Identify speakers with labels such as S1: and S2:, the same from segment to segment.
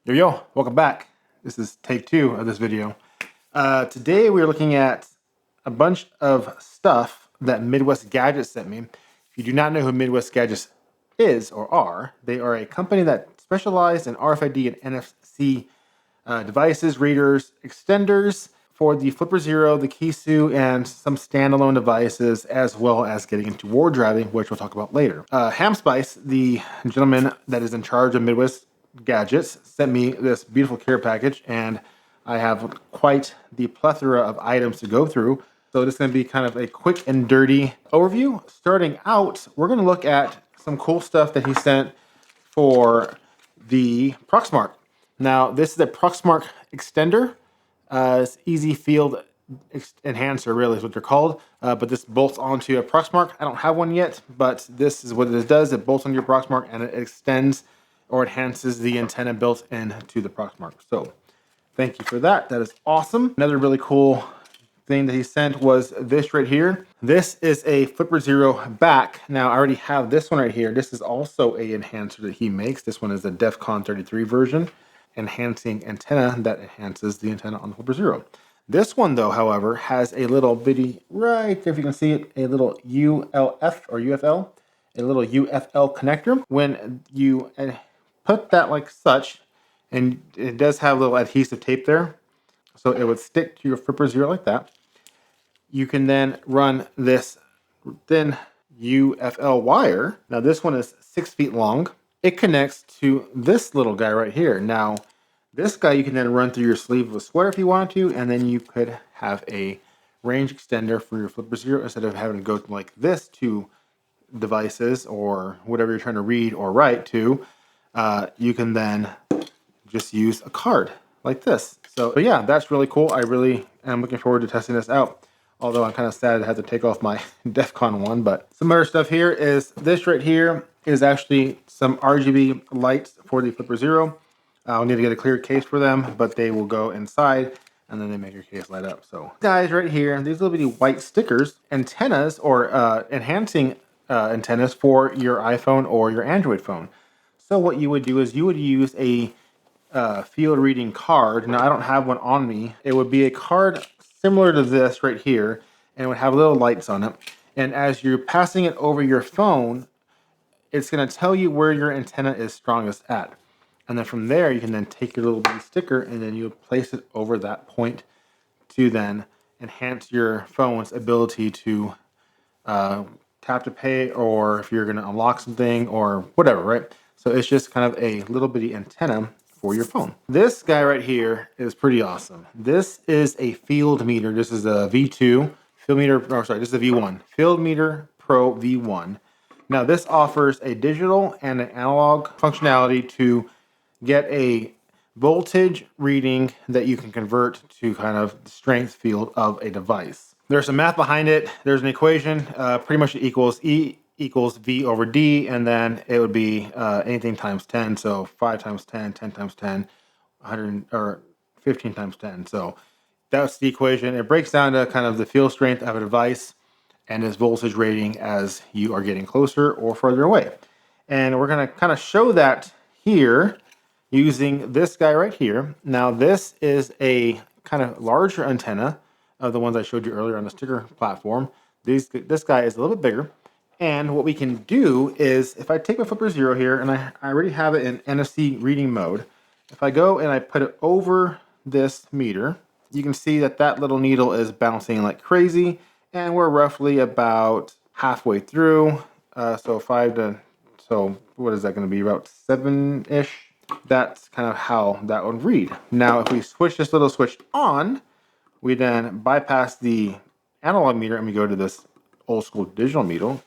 S1: Yo, welcome back. This is take 2 of this video. Today we're looking at a bunch of stuff that Midwest Gadgets sent me. If you do not know who Midwest Gadgets is or are, they are a company that specializes in RFID and NFC devices, readers, extenders for the Flipper Zero, the Kisu, and some standalone devices, as well as getting into ward driving, which we'll talk about later. Hamspice, the gentleman that is in charge of Midwest Gadgets, sent me this beautiful care package, and I have quite the plethora of items to go through. So this is going to be kind of a quick and dirty overview. Starting out, we're going to look at some cool stuff that he sent for the Proxmark. Now, this is a Proxmark extender. It's easy field enhancer, really, is what they're called. But this bolts onto a Proxmark. I don't have one yet, but this is what it does. It bolts onto your Proxmark and it extends or enhances the antenna built into the Proxmark. So thank you for that. That is awesome. Another really cool thing that he sent was this right here. This is a Flipper Zero back. Now I already have this one right here. This is also a enhancer that he makes. This one is the DEFCON 33 version, enhancing antenna that enhances the antenna on the Flipper Zero. This one though, however, has a little bitty, right there if you can see it, a little ULF or UFL, a little UFL connector. When you put that like such, and it does have a little adhesive tape there, so it would stick to your Flipper Zero like that. You can then run this thin UFL wire. Now this one is 6 feet long. It connects to this little guy right here. Now this guy you can then run through your sleeve of a sweater if you want to, and then you could have a range extender for your Flipper Zero instead of having to go like this to devices or whatever you're trying to read or write to. You can then just use a card like this. So yeah, that's really cool. I really am looking forward to testing this out. Although I'm kind of sad I had to take off my DEFCON one, but some other stuff here is this right here is actually some RGB lights for the Flipper Zero. I'll need to get a clear case for them, but they will go inside and then they make your case light up. So guys right here, these little bitty white stickers, antennas or enhancing antennas for your iPhone or your Android phone. So what you would do is you would use a field reading card. Now I don't have one on me. It would be a card similar to this right here, and it would have little lights on it. And as you're passing it over your phone, it's going to tell you where your antenna is strongest at. And then from there, you can then take your little bitty sticker and then you place it over that point to then enhance your phone's ability to tap to pay, or if you're going to unlock something or whatever, right? So it's just kind of a little bitty antenna for your phone. This guy right here is pretty awesome. This is a field meter. This is a V2 field meter, or sorry, this is a V1 field meter pro V1. Now this offers a digital and an analog functionality to get a voltage reading that you can convert to kind of the strength field of a device. There's some math behind it. There's an equation, pretty much it equals E equals V over D, and then it would be anything times 10. So 5 times 10, 10 times 10, 100 or 15 times 10. So that's the equation. It breaks down to kind of the field strength of a device and its voltage rating as you are getting closer or further away. And we're going to kind of show that here using this guy right here. Now this is a kind of larger antenna of the ones I showed you earlier on the sticker platform. This guy is a little bit bigger. And what we can do is, if I take my Flipper Zero here, and I already have it in NFC reading mode, if I go and I put it over this meter, you can see that that little needle is bouncing like crazy, and we're roughly about halfway through. So what is that going to be, about 7-ish? That's kind of how that would read. Now, if we switch this little switch on, we then bypass the analog meter and we go to this old school digital meter,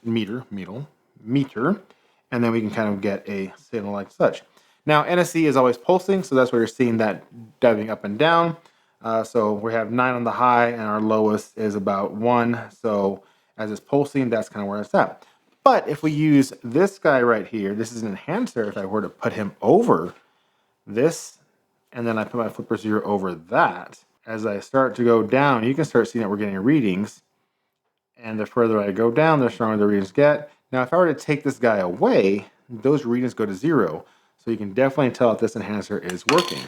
S1: and then we can kind of get a signal like such. Now NFC is always pulsing, so that's where you're seeing that diving up and down. So we have 9 on the high and our lowest is about 1. So as it's pulsing, that's kind of where it's at. But if we use this guy right here, this is an enhancer. If I were to put him over this, and then I put my Flipper Zero over that, as I start to go down, you can start seeing that we're getting readings. And the further I go down, the stronger the readings get. Now, if I were to take this guy away, those readings go to 0. So you can definitely tell that this enhancer is working.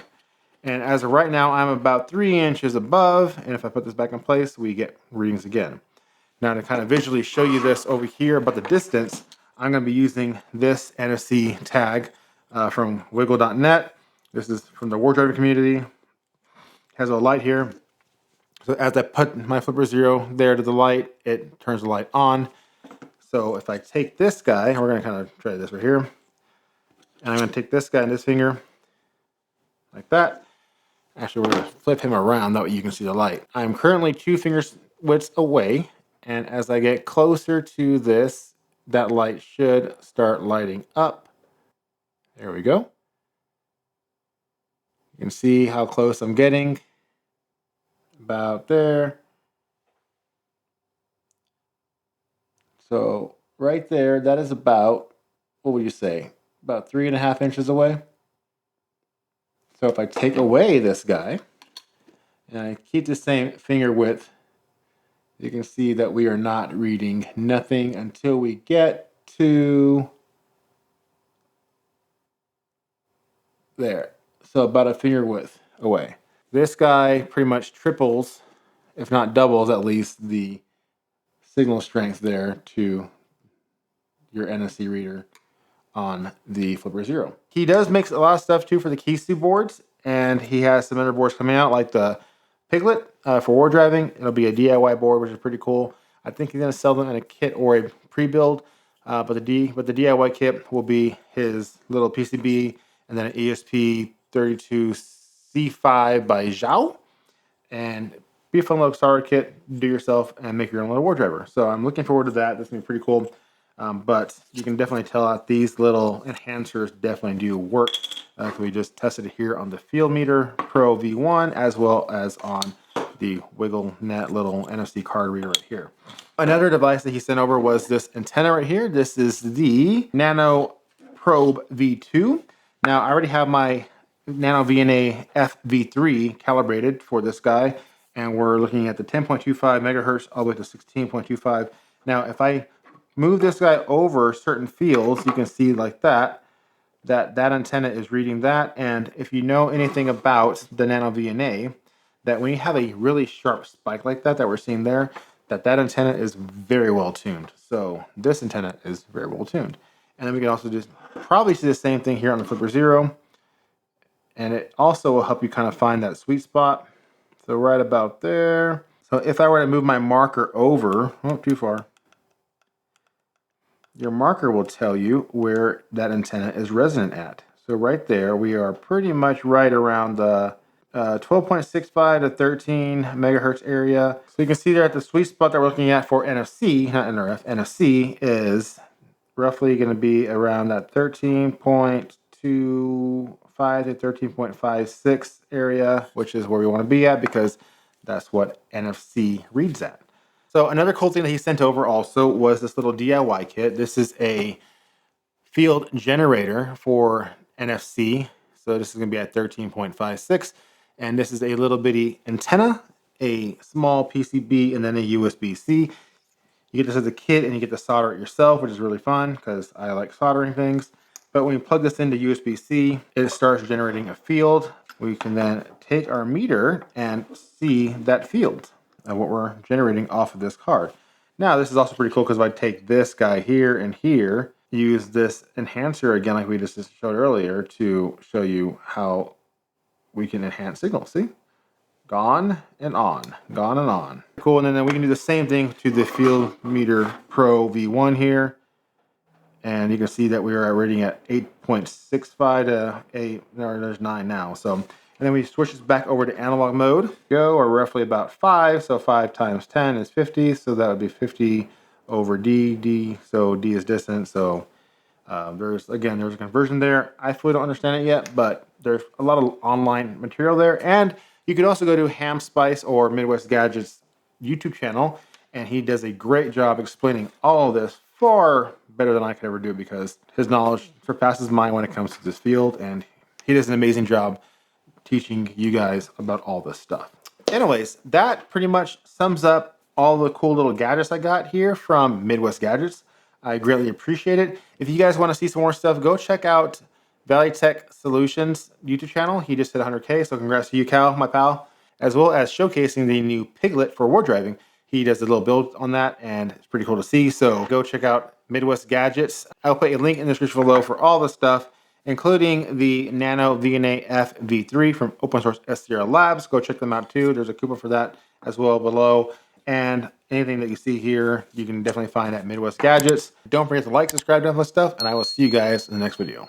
S1: And as of right now, I'm about 3 inches above. And if I put this back in place, we get readings again. Now to kind of visually show you this over here about the distance, I'm going to be using this NFC tag from wiggle.net. This is from the wardrobe community. It has a light here. So as I put my flipper zero there to the light, it turns the light on. So if I take this guy, we're going to kind of try this right here. And I'm going to take this guy and this finger like that. Actually, we're going to flip him around. That way you can see the light. I'm currently 2 fingers widths away. And as I get closer to this, that light should start lighting up. There we go. You can see how close I'm getting. About there. So right there, that is about, what would you say? About 3.5 inches away. So if I take away this guy, and I keep the same finger width, you can see that we are not reading nothing until we get to there. So about a finger width away. This guy pretty much triples, if not doubles at least, the signal strength there to your NFC reader on the Flipper Zero. He does make a lot of stuff too for the Kisu boards, and he has some other boards coming out like the Piglet for war driving. It'll be a DIY board, which is pretty cool. I think he's going to sell them in a kit or a pre-build, but the DIY kit will be his little PCB and then an ESP32C5 by Zhao, and be a fun little starter kit, do yourself, and make your own little war driver. So I'm looking forward to that. That's going to be pretty cool. But you can definitely tell that these little enhancers definitely do work. We just tested it here on the Field Meter Pro V1 as well as on the WiggleNet little NFC card reader right here. Another device that he sent over was this antenna right here. This is the Nano Probe V2. Now I already have my Nano VNA FV3 calibrated for this guy, and we're looking at the 10.25 megahertz all the way to 16.25. Now if I move this guy over certain fields, you can see like that antenna is reading that. And if you know anything about the Nano VNA, that when you have a really sharp spike like that we're seeing there, that antenna is very well tuned. So this antenna is very well tuned. And then we can also just probably see the same thing here on the Flipper Zero. And it also will help you kind of find that sweet spot. So right about there. So if I were to move my marker over, oh, too far. Your marker will tell you where that antenna is resonant at. So right there, we are pretty much right around the 12.65 to 13 megahertz area. So you can see there at the sweet spot that we're looking at for NFC, not NRF, NFC is roughly going to be around that 13.25 to 13.56 area, which is where we want to be at because that's what NFC reads at. So another cool thing that he sent over also was this little DIY kit. This is a field generator for NFC. So this is going to be at 13.56. And this is a little bitty antenna, a small PCB, and then a USB-C. You get this as a kit and you get to solder it yourself, which is really fun because I like soldering things. But when you plug this into USB-C, it starts generating a field. We can then take our meter and see that field of what we're generating off of this card. Now, this is also pretty cool because if I take this guy here and here, use this enhancer again, like we just showed earlier, to show you how we can enhance signal. See? Gone and on, gone and on. Cool, and then we can do the same thing to the Field Meter Pro V1 here. And you can see that we are rating at 8.65 to 8, no, there's 9 now. So, and then we switch this back over to analog mode. Go, or roughly about 5. So 5 times 10 is 50. So that would be 50 over D. So D is distance. So there's a conversion there. I fully don't understand it yet, but there's a lot of online material there. And you can also go to Ham Spice or Midwest Gadgets YouTube channel, and he does a great job explaining all of this far better than I could ever do because his knowledge surpasses mine when it comes to this field, and he does an amazing job teaching you guys about all this stuff. Anyways, that pretty much sums up all the cool little gadgets I got here from Midwest Gadgets. I greatly appreciate it. If you guys want to see some more stuff, go check out Valley Tech Solutions YouTube channel. He just hit 100K, so congrats to you, Cal, my pal. As well as showcasing the new Piglet for war driving. He does a little build on that, and it's pretty cool to see. So go check out Midwest Gadgets. I'll put a link in the description below for all the stuff, including the Nano VNA FV3 from open source SCR Labs. Go check them out too. There's a coupon for that as well below. And anything that you see here, you can definitely find at Midwest Gadgets. Don't forget to like, subscribe, and all that stuff, and I will see you guys in the next video.